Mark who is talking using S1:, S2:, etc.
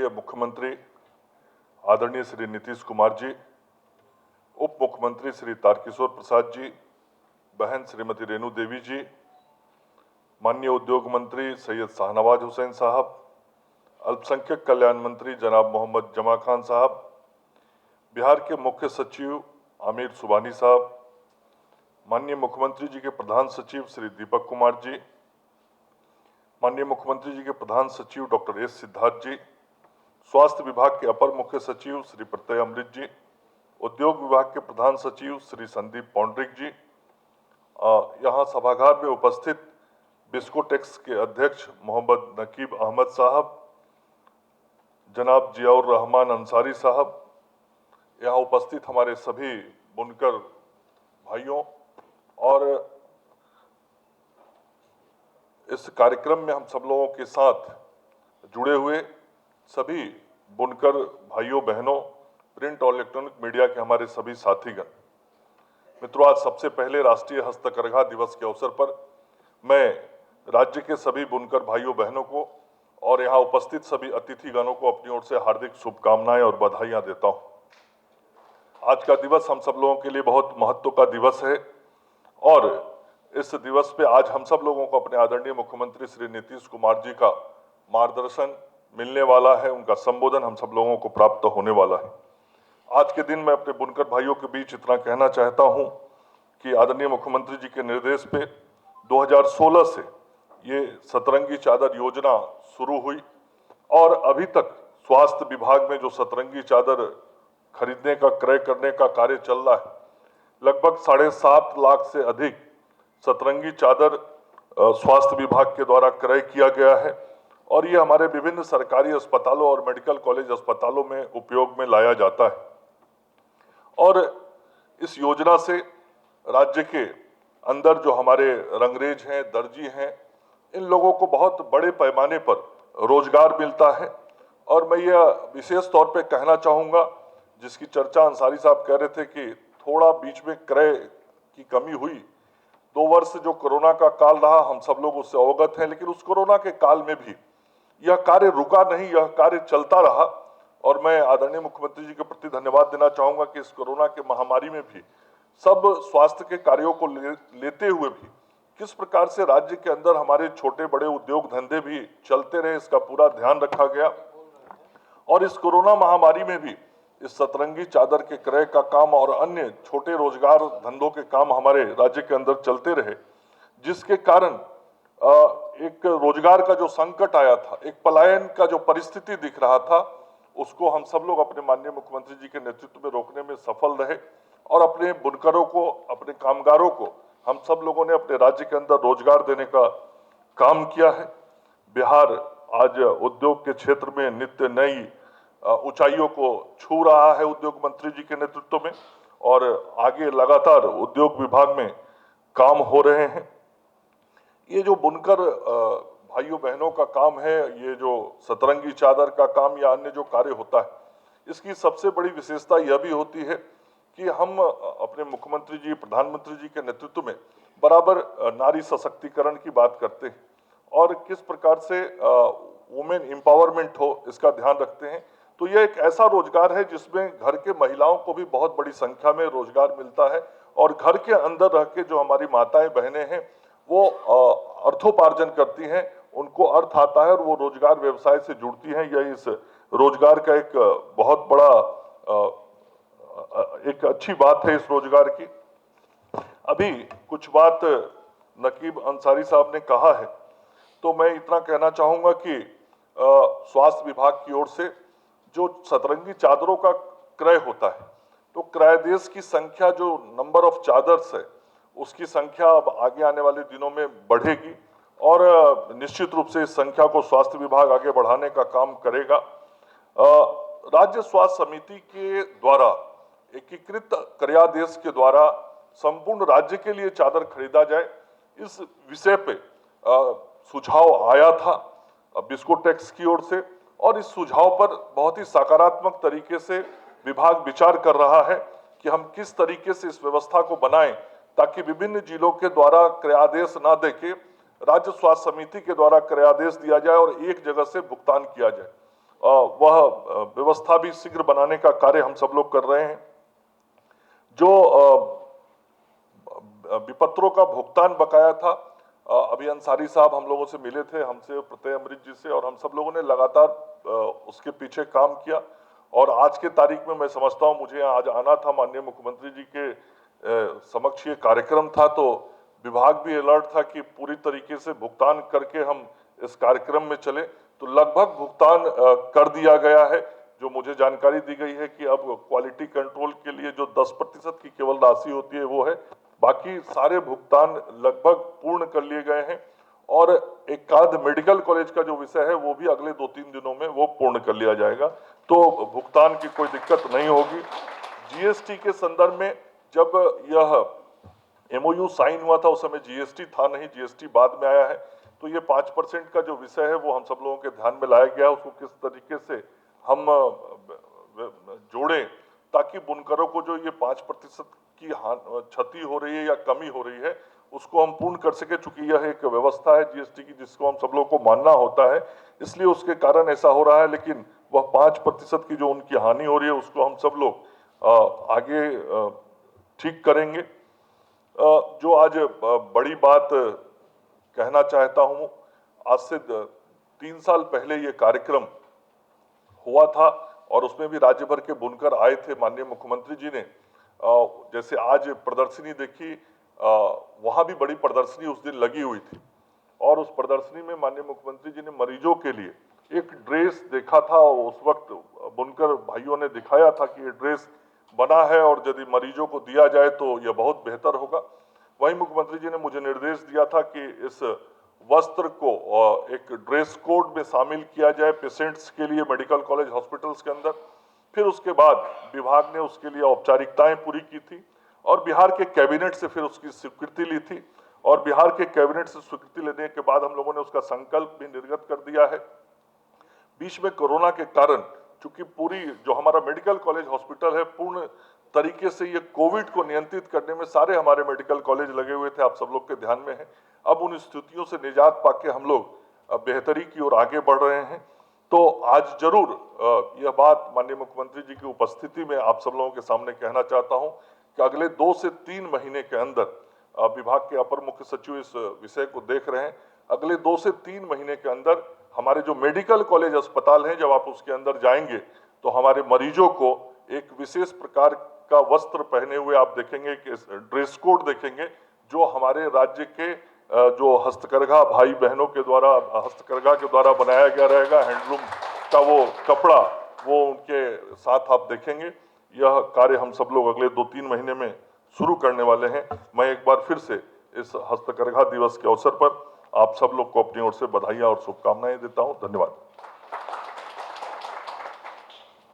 S1: माननीय मुख्यमंत्री आदरणीय श्री नीतीश कुमार जी, उप मुख्यमंत्री श्री तारकिशोर प्रसाद जी, बहन श्रीमती रेणु देवी जी, माननीय उद्योग मंत्री सैयद शाहनवाज हुसैन साहब, अल्पसंख्यक कल्याण मंत्री जनाब मोहम्मद जमा खान साहब, बिहार के मुख्य सचिव आमिर सुबहानी साहब, माननीय मुख्यमंत्री जी के प्रधान सचिव श्री दीपक कुमार जी, माननीय मुख्यमंत्री जी के प्रधान सचिव डॉक्टर एस सिद्धार्थ जी, स्वास्थ्य विभाग के अपर मुख्य सचिव श्री प्रत्यय अमृत जी, उद्योग विभाग के प्रधान सचिव श्री संदीप पौंड्रिक जी, यहाँ सभागार में उपस्थित बिस्कोटेक्स के अध्यक्ष मोहम्मद नकीब अहमद साहब, जनाब जियाउर रहमान अंसारी साहब, यहाँ उपस्थित हमारे सभी बुनकर भाइयों और इस कार्यक्रम में हम सब लोगों के साथ जुड़े हुए सभी बुनकर भाइयों बहनों, प्रिंट और इलेक्ट्रॉनिक मीडिया के हमारे सभी साथीगण। मित्रों, आज सबसे पहले राष्ट्रीय हस्तकरघा दिवस के अवसर पर मैं राज्य के सभी बुनकर भाइयों बहनों को और यहाँ उपस्थित सभी अतिथिगणों को अपनी ओर से हार्दिक शुभकामनाएं और बधाइयां देता हूं। आज का दिवस हम सब लोगों के लिए बहुत महत्व का दिवस है और इस दिवस पे आज हम सब लोगों को अपने आदरणीय मुख्यमंत्री श्री नीतीश कुमार जी का मार्गदर्शन मिलने वाला है, उनका संबोधन हम सब लोगों को प्राप्त होने वाला है। आज के दिन मैं अपने बुनकर भाइयों के बीच इतना कहना चाहता हूं कि आदरणीय मुख्यमंत्री जी के निर्देश पे 2016 से ये सतरंगी चादर योजना शुरू हुई और अभी तक स्वास्थ्य विभाग में जो सतरंगी चादर खरीदने का क्रय करने का कार्य चल रहा है, लगभग 7.5 लाख से अधिक सतरंगी चादर स्वास्थ्य विभाग के द्वारा क्रय किया गया है और ये हमारे विभिन्न सरकारी अस्पतालों और मेडिकल कॉलेज अस्पतालों में उपयोग में लाया जाता है। और इस योजना से राज्य के अंदर जो हमारे रंगरेज हैं, दर्जी हैं, इन लोगों को बहुत बड़े पैमाने पर रोजगार मिलता है। और मैं यह विशेष तौर पे कहना चाहूँगा, जिसकी चर्चा अंसारी साहब कह रहे थे कि थोड़ा बीच में क्रय की कमी हुई, 2 वर्ष जो कोरोना का काल रहा, हम सब लोग उससे अवगत हैं, लेकिन उस कोरोना के काल में भी यह कार्य रुका नहीं, यह कार्य चलता रहा। और मैं आदरणीय मुख्यमंत्री जी के प्रति धन्यवाद देना चाहूंगा कि इस कोरोना के महामारी में भी सब स्वास्थ्य के कार्यों को लेते हुए भी किस प्रकार से राज्य के अंदर हमारे छोटे बड़े उद्योग धंधे भी चलते रहे, इसका पूरा ध्यान रखा गया। और इस कोरोना महामारी में भी इस सतरंगी चादर के क्रय का काम और अन्य छोटे रोजगार धंधों के काम हमारे राज्य के अंदर चलते रहे, जिसके कारण एक रोजगार का जो संकट आया था, एक पलायन का जो परिस्थिति दिख रहा था, उसको हम सब लोग अपने माननीय मुख्यमंत्री जी के नेतृत्व में रोकने में सफल रहे और अपने बुनकरों को, अपने कामगारों को हम सब लोगों ने अपने राज्य के अंदर रोजगार देने का काम किया है। बिहार आज उद्योग के क्षेत्र में नित्य नई ऊंचाइयों को छू रहा है उद्योग मंत्री जी के नेतृत्व में और आगे लगातार उद्योग विभाग में काम हो रहे हैं। ये जो बुनकर भाइयों बहनों का काम है, ये जो सतरंगी चादर का काम या अन्य जो कार्य होता है, इसकी सबसे बड़ी विशेषता यह भी होती है कि हम अपने मुख्यमंत्री जी, प्रधानमंत्री जी के नेतृत्व में बराबर नारी सशक्तिकरण की बात करते हैं और किस प्रकार से वुमेन एम्पावरमेंट हो, इसका ध्यान रखते हैं। तो यह एक ऐसा रोजगार है जिसमें घर के महिलाओं को भी बहुत बड़ी संख्या में रोजगार मिलता है और घर के अंदर रह के जो हमारी माताएं बहनें हैं वो अर्थोपार्जन करती हैं, उनको अर्थ आता है और वो रोजगार व्यवसाय से जुड़ती हैं। यह इस रोजगार का एक बहुत बड़ा एक अच्छी बात है इस रोजगार की। अभी कुछ बात नकीब अंसारी साहब ने कहा है, तो मैं इतना कहना चाहूंगा कि स्वास्थ्य विभाग की ओर से जो सतरंगी चादरों का क्रय होता है, तो क्रय देश की संख्या, जो नंबर ऑफ चादर्स है, उसकी संख्या अब आगे आने वाले दिनों में बढ़ेगी और निश्चित रूप से इस संख्या को स्वास्थ्य विभाग आगे बढ़ाने का काम करेगा। राज्य स्वास्थ्य समिति के द्वारा एकीकृत क्रयादेश के द्वारा संपूर्ण राज्य के लिए चादर खरीदा जाए, इस विषय पे सुझाव आया था बिस्कोटेक्स की ओर से और इस सुझाव पर बहुत ही सकारात्मक तरीके से विभाग विचार कर रहा है कि हम किस तरीके से इस व्यवस्था को बनाएं ताकि विभिन्न जिलों के द्वारा क्रयादेश ना देके राज्य स्वास्थ्य समिति के द्वारा क्रयादेश दिया जाए और एक जगह से भुगतान किया जाए। वह व्यवस्था भी शीघ्र बनाने का कार्य हम सब लोग कर रहे हैं। जो विपत्रों का भुगतान बकाया था, अभी अंसारी साहब हम लोगों से मिले थे, हमसे प्रत्यय अमृत जी से, और हम सब लोगों ने लगातार उसके पीछे काम किया। और आज के तारीख में मैं समझता हूं, मुझे आज आना था, माननीय मुख्यमंत्री जी के समक्ष ये कार्यक्रम था, तो विभाग भी अलर्ट था कि पूरी तरीके से भुगतान करके हम इस कार्यक्रम में चले। तो लगभग भुगतान कर दिया गया है। जो मुझे जानकारी दी गई है कि अब क्वालिटी कंट्रोल के लिए जो 10% की केवल राशि होती है वो है, बाकी सारे भुगतान लगभग पूर्ण कर लिए गए हैं। और एक आध मेडिकल कॉलेज का जो विषय है वो भी अगले 2-3 दिनों में वो पूर्ण कर लिया जाएगा, तो भुगतान की कोई दिक्कत नहीं होगी। जीएसटी के संदर्भ में जब यह एमओयू साइन हुआ था उस समय जीएसटी था नहीं, जीएसटी बाद में आया है। तो ये 5% का जो विषय है वो हम सब लोगों के ध्यान में लाया गया, उसको किस तरीके से हम जोड़ें ताकि बुनकरों को जो ये 5% की क्षति हो रही है या कमी हो रही है उसको हम पूर्ण कर सके। चूंकि यह एक व्यवस्था है जीएसटी की जिसको हम सब लोगों को मानना होता है, इसलिए उसके कारण ऐसा हो रहा है। लेकिन वह 5% की जो उनकी हानि हो रही है उसको हम सब लोग आगे ठीक करेंगे। जो आज बड़ी बात कहना चाहता हूं, आज से 3 साल पहले ये कार्यक्रम हुआ था और उसमें भी राज्य भर के बुनकर आए थे। माननीय मुख्यमंत्री जी ने जैसे आज प्रदर्शनी देखी, वहां भी बड़ी प्रदर्शनी उस दिन लगी हुई थी, और उस प्रदर्शनी में माननीय मुख्यमंत्री जी ने मरीजों के लिए एक ड्रेस देखा था। उस वक्त बुनकर भाइयों ने दिखाया था कि ये ड्रेस बना है और यदि मरीजों को दिया जाए तो यह बहुत बेहतर होगा। वहीं मुख्यमंत्री जी ने मुझे निर्देश दिया था कि इस वस्त्र को एक ड्रेस कोड में शामिल किया जाए पेशेंट्स के लिए मेडिकल कॉलेज हॉस्पिटल्स के अंदर। फिर उसके बाद विभाग ने उसके लिए औपचारिकताएं पूरी की थी और बिहार के कैबिनेट से फिर उसकी स्वीकृति ली थी, और बिहार के कैबिनेट से स्वीकृति लेने के बाद हम लोगों ने उसका संकल्प भी निर्गत कर दिया है। बीच में कोरोना के कारण चूंकि पूरी जो हमारा मेडिकल कॉलेज हॉस्पिटल है पूर्ण तरीके से ये कोविड को नियंत्रित करने में सारे हमारे मेडिकल कॉलेज लगे हुए थे, आप सब लोग के ध्यान में है। अब उन स्थितियों से निजात पाके हम लोग बेहतरी की ओर आगे बढ़ रहे हैं। तो आज जरूर यह बात माननीय मुख्यमंत्री जी की उपस्थिति में आप सब लोगों के सामने कहना चाहता हूं कि अगले 2 से 3 महीने के अंदर विभाग के अपर मुख्य सचिव इस विषय को देख रहे हैं। अगले 2 से 3 महीने के अंदर हमारे जो मेडिकल कॉलेज अस्पताल हैं, जब आप उसके अंदर जाएंगे तो हमारे मरीजों को एक विशेष प्रकार का वस्त्र पहने हुए आप देखेंगे कि ड्रेस कोड देखेंगे, जो हमारे राज्य के जो हस्तकरघा भाई बहनों के द्वारा हस्तकरघा के द्वारा बनाया गया रहेगा, हैंडलूम का वो कपड़ा वो उनके साथ आप देखेंगे। यह कार्य हम सब लोग अगले 2-3 महीने में शुरू करने वाले हैं। मैं एक बार फिर से इस हस्तकरघा दिवस के अवसर पर आप सब लोग को अपनी ओर से बधाई और शुभकामनाएं देता हूं। धन्यवाद।